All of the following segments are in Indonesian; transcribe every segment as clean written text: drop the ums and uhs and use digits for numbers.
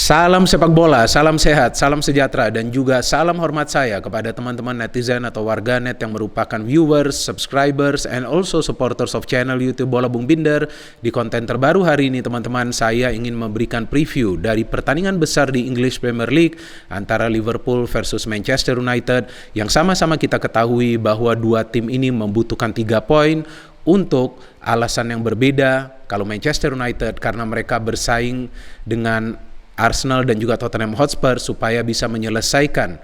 Salam sepak bola, salam sehat, salam sejahtera, dan juga salam hormat saya kepada teman-teman netizen atau warganet yang merupakan viewers, subscribers, and also supporters of channel YouTube Bola Bung Binder. Di konten terbaru hari ini teman-teman, saya ingin memberikan preview dari pertandingan besar di English Premier League antara Liverpool versus Manchester United, yang sama-sama kita ketahui bahwa dua tim ini membutuhkan 3 poin untuk alasan yang berbeda. Kalau Manchester United karena mereka bersaing dengan Arsenal dan juga Tottenham Hotspur supaya bisa menyelesaikan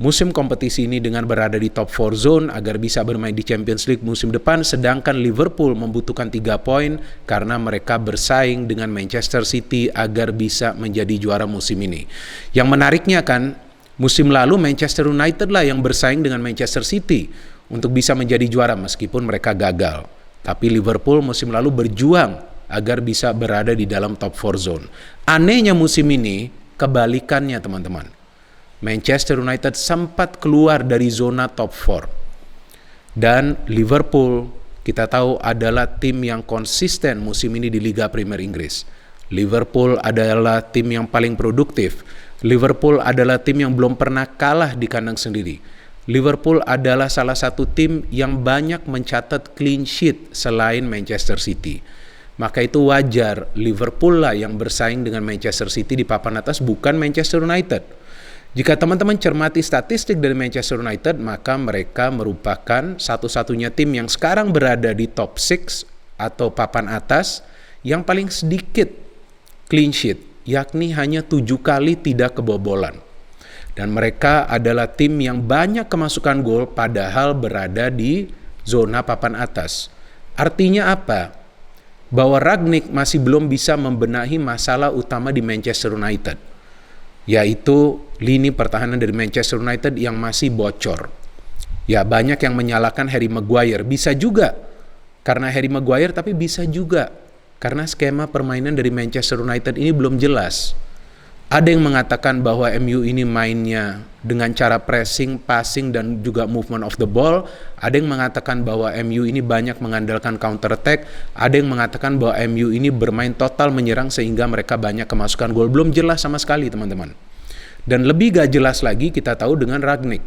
musim kompetisi ini dengan berada di top 4 zone agar bisa bermain di Champions League musim depan, sedangkan Liverpool membutuhkan 3 poin karena mereka bersaing dengan Manchester City agar bisa menjadi juara musim ini. Yang menariknya kan, musim lalu Manchester United lah yang bersaing dengan Manchester City untuk bisa menjadi juara meskipun mereka gagal. Tapi Liverpool musim lalu berjuang agar bisa berada di dalam top 4 zone. Anehnya musim ini kebalikannya teman-teman. Manchester United sempat keluar dari zona top 4. Dan Liverpool kita tahu adalah tim yang konsisten musim ini di Liga Premier Inggris. Liverpool adalah tim yang paling produktif. Liverpool adalah tim yang belum pernah kalah di kandang sendiri. Liverpool adalah salah satu tim yang banyak mencatat clean sheet selain Manchester City. Maka itu wajar Liverpool lah yang bersaing dengan Manchester City di papan atas, bukan Manchester United. Jika teman-teman cermati statistik dari Manchester United, maka mereka merupakan satu-satunya tim yang sekarang berada di top 6 atau papan atas yang paling sedikit clean sheet, yakni hanya 7 kali tidak kebobolan. Dan mereka adalah tim yang banyak kemasukan gol padahal berada di zona papan atas. Artinya apa? Bahwa Rangnick masih belum bisa membenahi masalah utama di Manchester United, yaitu lini pertahanan dari Manchester United yang masih bocor. Ya, banyak yang menyalahkan Harry Maguire. Bisa juga karena Harry Maguire, tapi bisa juga karena skema permainan dari Manchester United ini belum jelas. Ada yang mengatakan bahwa MU ini mainnya dengan cara pressing, passing, dan juga movement of the ball. Ada yang mengatakan bahwa MU ini banyak mengandalkan counter attack. Ada yang mengatakan bahwa MU ini bermain total menyerang sehingga mereka banyak kemasukan gol. Belum jelas sama sekali teman-teman. Dan lebih gak jelas lagi kita tahu dengan Rangnick,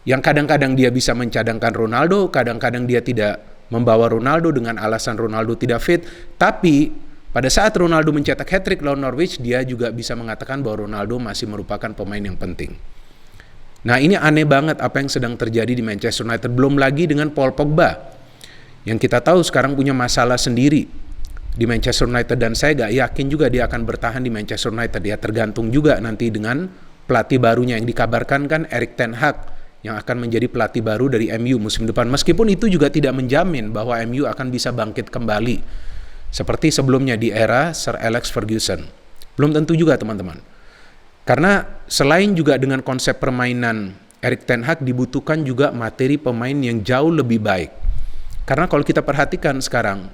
yang kadang-kadang dia bisa mencadangkan Ronaldo, kadang-kadang dia tidak membawa Ronaldo dengan alasan Ronaldo tidak fit. Tapi pada saat Ronaldo mencetak hat-trick lawan Norwich, dia juga bisa mengatakan bahwa Ronaldo masih merupakan pemain yang penting. Nah, ini aneh banget apa yang sedang terjadi di Manchester United. Belum lagi dengan Paul Pogba, yang kita tahu sekarang punya masalah sendiri di Manchester United. Dan saya gak yakin juga dia akan bertahan di Manchester United. Ya, tergantung juga nanti dengan pelatih barunya yang dikabarkan kan Erik ten Hag yang akan menjadi pelatih baru dari MU musim depan. Meskipun itu juga tidak menjamin bahwa MU akan bisa bangkit kembali seperti sebelumnya di era Sir Alex Ferguson. Belum tentu juga teman-teman. Karena selain juga dengan konsep permainan Erik ten Hag, dibutuhkan juga materi pemain yang jauh lebih baik. Karena kalau kita perhatikan sekarang,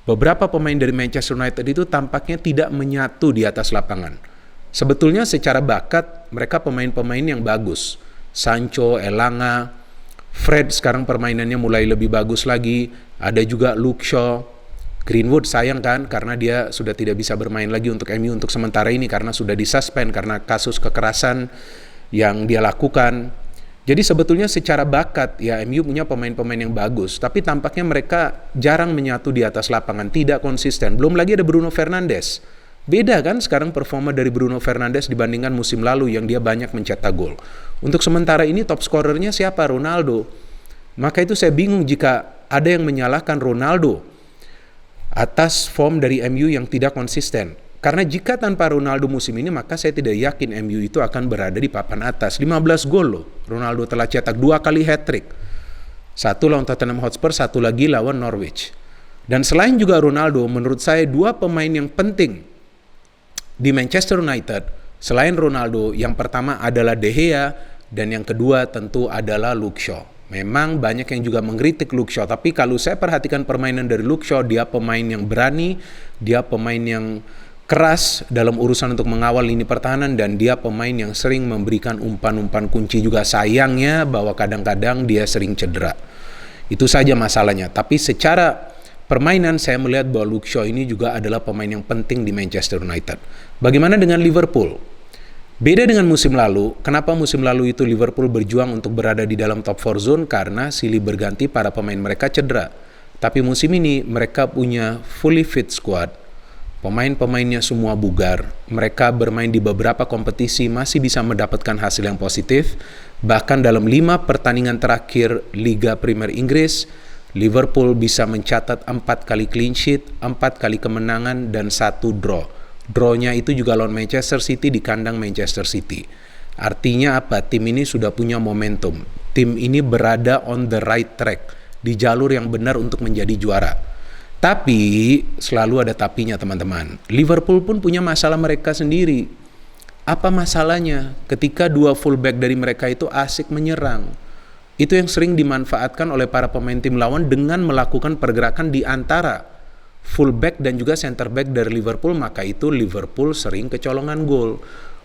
beberapa pemain dari Manchester United itu tampaknya tidak menyatu di atas lapangan. Sebetulnya secara bakat mereka pemain-pemain yang bagus. Sancho, Elanga, Fred sekarang permainannya mulai lebih bagus lagi. Ada juga Luke Shaw. Greenwood sayang kan karena dia sudah tidak bisa bermain lagi untuk MU untuk sementara ini karena sudah disuspend karena kasus kekerasan yang dia lakukan. Jadi sebetulnya secara bakat ya MU punya pemain-pemain yang bagus, tapi tampaknya mereka jarang menyatu di atas lapangan, tidak konsisten. Belum lagi ada Bruno Fernandes. Beda kan sekarang performa dari Bruno Fernandes dibandingkan musim lalu yang dia banyak mencetak gol. Untuk sementara ini top scorernya siapa? Ronaldo. Maka itu saya bingung jika ada yang menyalahkan Ronaldo atas form dari MU yang tidak konsisten. Karena jika tanpa Ronaldo musim ini, maka saya tidak yakin MU itu akan berada di papan atas. 15 gol loh. Ronaldo telah cetak 2 kali hat-trick. 1 lawan Tottenham Hotspur, 1 lagi lawan Norwich. Dan selain juga Ronaldo, menurut saya 2 pemain yang penting di Manchester United, selain Ronaldo, yang pertama adalah De Gea, dan yang kedua tentu adalah Luke Shaw. Memang banyak yang juga mengkritik Luke Shaw, tapi kalau saya perhatikan permainan dari Luke Shaw, dia pemain yang berani, dia pemain yang keras dalam urusan untuk mengawal lini pertahanan, dan dia pemain yang sering memberikan umpan-umpan kunci juga. Sayangnya bahwa kadang-kadang dia sering cedera. Itu saja masalahnya. Tapi secara permainan, saya melihat bahwa Luke Shaw ini juga adalah pemain yang penting di Manchester United. Bagaimana dengan Liverpool? Beda dengan musim lalu, kenapa musim lalu itu Liverpool berjuang untuk berada di dalam top 4 zone? Karena silih berganti para pemain mereka cedera. Tapi musim ini mereka punya fully fit squad. Pemain-pemainnya semua bugar. Mereka bermain di beberapa kompetisi masih bisa mendapatkan hasil yang positif. Bahkan dalam 5 pertandingan terakhir Liga Premier Inggris, Liverpool bisa mencatat 4 kali clean sheet, 4 kali kemenangan, dan 1 draw. Draw-nya itu juga lawan Manchester City di kandang Manchester City. Artinya apa? Tim ini sudah punya momentum. Tim ini berada on the right track, di jalur yang benar untuk menjadi juara. Tapi selalu ada tapinya, teman-teman. Liverpool pun punya masalah mereka sendiri. Apa masalahnya? Ketika 2 fullback dari mereka itu asik menyerang. Itu yang sering dimanfaatkan oleh para pemain tim lawan dengan melakukan pergerakan di antara fullback dan juga center back dari Liverpool, maka itu Liverpool sering kecolongan gol.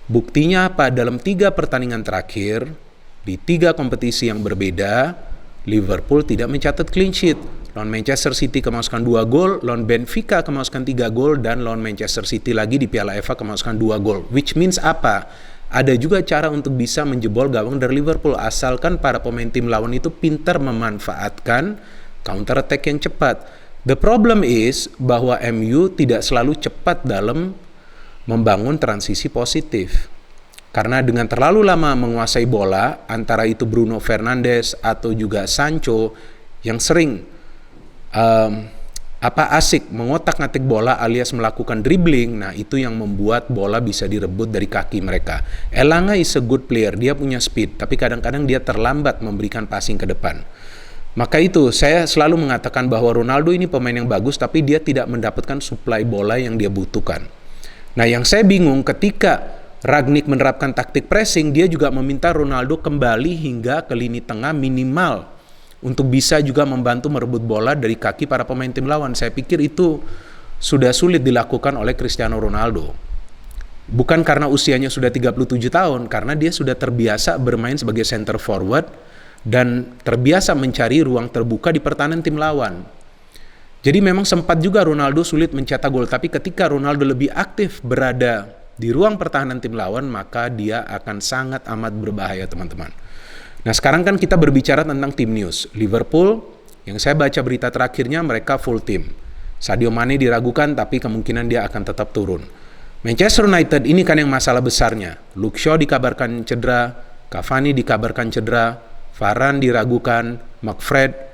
Buktinya apa? Dalam 3 pertandingan terakhir, di 3 kompetisi yang berbeda, Liverpool tidak mencatat clean sheet. Lawan Manchester City kemasukan 2 gol, lawan Benfica kemasukan 3 gol, dan lawan Manchester City lagi di Piala FA kemasukan 2 gol. Which means apa? Ada juga cara untuk bisa menjebol gawang dari Liverpool, asalkan para pemain tim lawan itu pintar memanfaatkan counter attack yang cepat. The problem is bahwa MU tidak selalu cepat dalam membangun transisi positif. Karena dengan terlalu lama menguasai bola, antara itu Bruno Fernandes atau juga Sancho yang sering asik mengotak-ngatik bola alias melakukan dribbling, nah itu yang membuat bola bisa direbut dari kaki mereka. Elanga is a good player, dia punya speed, tapi kadang-kadang dia terlambat memberikan passing ke depan. Maka itu saya selalu mengatakan bahwa Ronaldo ini pemain yang bagus, tapi dia tidak mendapatkan suplai bola yang dia butuhkan. Nah, yang saya bingung ketika Rangnick menerapkan taktik pressing, dia juga meminta Ronaldo kembali hingga ke lini tengah minimal untuk bisa juga membantu merebut bola dari kaki para pemain tim lawan. Saya pikir itu sudah sulit dilakukan oleh Cristiano Ronaldo. Bukan karena usianya sudah 37 tahun, karena dia sudah terbiasa bermain sebagai center forward dan terbiasa mencari ruang terbuka di pertahanan tim lawan. Jadi memang sempat juga Ronaldo sulit mencetak gol, tapi ketika Ronaldo lebih aktif berada di ruang pertahanan tim lawan, maka dia akan sangat amat berbahaya, teman-teman. Nah, sekarang kan kita berbicara tentang tim news. Liverpool, yang saya baca berita terakhirnya mereka full tim. Sadio Mane diragukan, tapi kemungkinan dia akan tetap turun. Manchester United ini kan yang masalah besarnya. Luke Shaw dikabarkan cedera, Cavani dikabarkan cedera, Varane diragukan,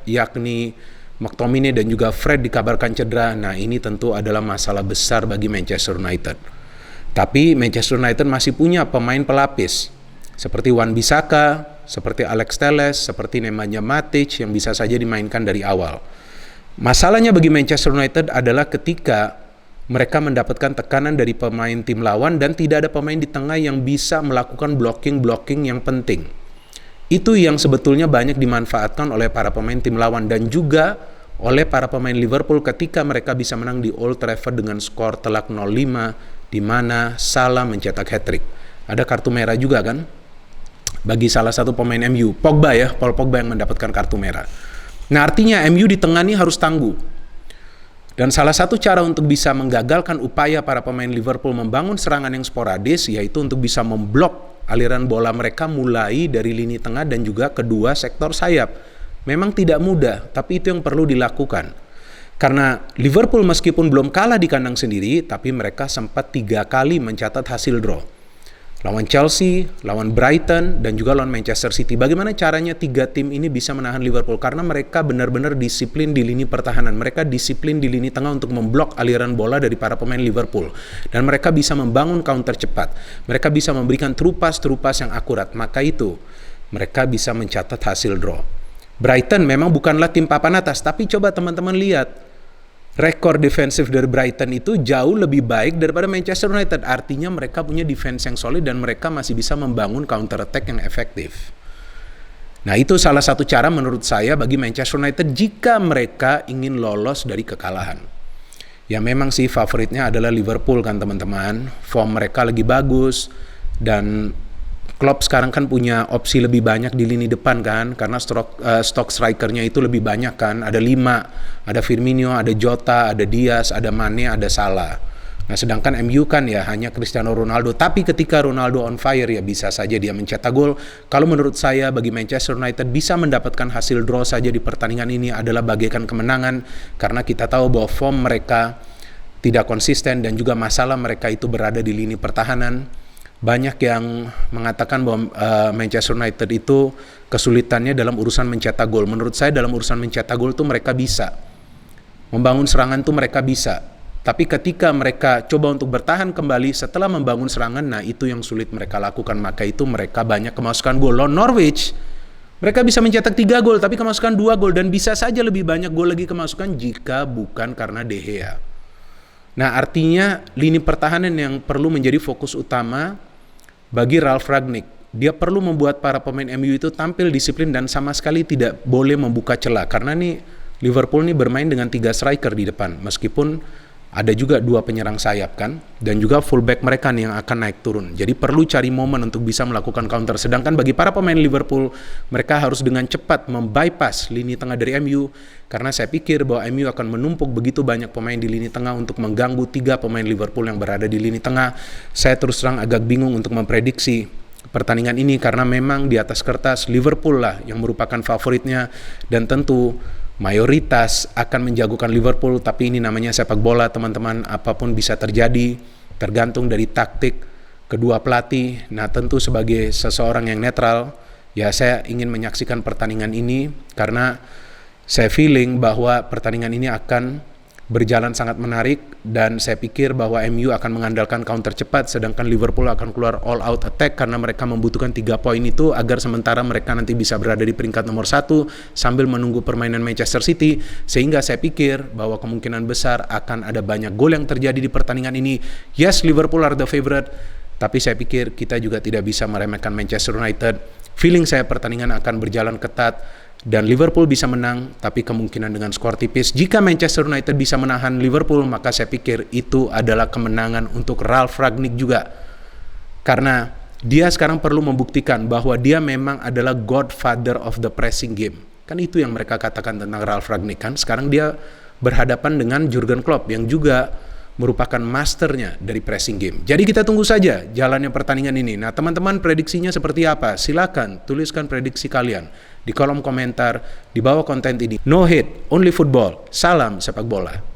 yakni McTominay dan juga Fred dikabarkan cedera. Nah, ini tentu adalah masalah besar bagi Manchester United. Tapi Manchester United masih punya pemain pelapis seperti Wan-Bissaka, seperti Alex Telles, seperti Nemanja Matic yang bisa saja dimainkan dari awal. Masalahnya bagi Manchester United adalah ketika mereka mendapatkan tekanan dari pemain tim lawan dan tidak ada pemain di tengah yang bisa melakukan blocking yang penting. Itu yang sebetulnya banyak dimanfaatkan oleh para pemain tim lawan dan juga oleh para pemain Liverpool ketika mereka bisa menang di Old Trafford dengan skor telak 0-5, di mana Salah mencetak hat-trick. Ada kartu merah juga kan bagi salah satu pemain MU, Paul Pogba yang mendapatkan kartu merah. Nah, artinya MU di tengah ini harus tangguh. Dan salah satu cara untuk bisa menggagalkan upaya para pemain Liverpool membangun serangan yang sporadis yaitu untuk bisa memblok aliran bola mereka mulai dari lini tengah dan juga kedua sektor sayap. Memang tidak mudah, tapi itu yang perlu dilakukan. Karena Liverpool meskipun belum kalah di kandang sendiri, tapi mereka sempat 3 kali mencatat hasil draw. Lawan Chelsea, lawan Brighton, dan juga lawan Manchester City. Bagaimana caranya 3 tim ini bisa menahan Liverpool? Karena mereka benar-benar disiplin di lini pertahanan. Mereka disiplin di lini tengah untuk memblok aliran bola dari para pemain Liverpool. Dan mereka bisa membangun counter cepat. Mereka bisa memberikan true pass yang akurat. Maka itu, mereka bisa mencatat hasil draw. Brighton memang bukanlah tim papan atas, tapi coba teman-teman lihat. Rekor defensif dari Brighton itu jauh lebih baik daripada Manchester United. Artinya mereka punya defense yang solid dan mereka masih bisa membangun counter attack yang efektif. Nah, itu salah satu cara menurut saya bagi Manchester United jika mereka ingin lolos dari kekalahan. Ya memang sih favoritnya adalah Liverpool kan teman-teman. Form mereka lagi bagus dan Klopp sekarang kan punya opsi lebih banyak di lini depan kan, karena stok strikernya itu lebih banyak kan, ada 5, ada Firmino, ada Jota, ada Diaz, ada Mane, ada Salah. Nah sedangkan MU kan ya hanya Cristiano Ronaldo, tapi ketika Ronaldo on fire ya bisa saja dia mencetak gol. Kalau menurut saya bagi Manchester United bisa mendapatkan hasil draw saja di pertandingan ini adalah bagaikan kemenangan, karena kita tahu bahwa form mereka tidak konsisten dan juga masalah mereka itu berada di lini pertahanan. Banyak yang mengatakan bahwa Manchester United itu kesulitannya dalam urusan mencetak gol. Menurut saya dalam urusan mencetak gol tuh mereka bisa. Membangun serangan tuh mereka bisa. Tapi ketika mereka coba untuk bertahan kembali setelah membangun serangan, nah itu yang sulit mereka lakukan. Maka itu mereka banyak kemasukan gol. Lawan Norwich, mereka bisa mencetak 3 gol tapi kemasukan 2 gol. Dan bisa saja lebih banyak gol lagi kemasukan jika bukan karena De Gea. Nah artinya lini pertahanan yang perlu menjadi fokus utama bagi Ralf Rangnick. Dia perlu membuat para pemain MU itu tampil disiplin dan sama sekali tidak boleh membuka celah. Karena nih Liverpool nih bermain dengan 3 striker di depan. Meskipun ada juga 2 penyerang sayap kan. Dan juga fullback mereka nih yang akan naik turun. Jadi perlu cari momen untuk bisa melakukan counter. Sedangkan bagi para pemain Liverpool, mereka harus dengan cepat membypass lini tengah dari MU. Karena saya pikir bahwa MU akan menumpuk begitu banyak pemain di lini tengah untuk mengganggu 3 pemain Liverpool yang berada di lini tengah. Saya terus terang agak bingung untuk memprediksi pertandingan ini karena memang di atas kertas Liverpool lah yang merupakan favoritnya, dan tentu mayoritas akan menjagokan Liverpool. Tapi ini namanya sepak bola teman-teman, apapun bisa terjadi tergantung dari taktik kedua pelatih. Nah tentu sebagai seseorang yang netral ya saya ingin menyaksikan pertandingan ini karena saya feeling bahwa pertandingan ini akan berjalan sangat menarik, dan saya pikir bahwa MU akan mengandalkan counter cepat, sedangkan Liverpool akan keluar all out attack karena mereka membutuhkan 3 poin itu agar sementara mereka nanti bisa berada di peringkat nomor 1 sambil menunggu permainan Manchester City. Sehingga saya pikir bahwa kemungkinan besar akan ada banyak gol yang terjadi di pertandingan ini. Yes, Liverpool are the favorite, tapi saya pikir kita juga tidak bisa meremehkan Manchester United. Feeling saya pertandingan akan berjalan ketat dan Liverpool bisa menang, tapi kemungkinan dengan skor tipis. Jika Manchester United bisa menahan Liverpool, maka saya pikir itu adalah kemenangan untuk Ralf Rangnick juga. Karena dia sekarang perlu membuktikan bahwa dia memang adalah godfather of the pressing game. Kan itu yang mereka katakan tentang Ralf Rangnick kan. Sekarang dia berhadapan dengan Jurgen Klopp yang juga merupakan masternya dari pressing game. Jadi kita tunggu saja jalannya pertandingan ini. Nah teman-teman, prediksinya seperti apa? Silakan tuliskan prediksi kalian di kolom komentar di bawah konten ini. No hate, only football. Salam sepak bola.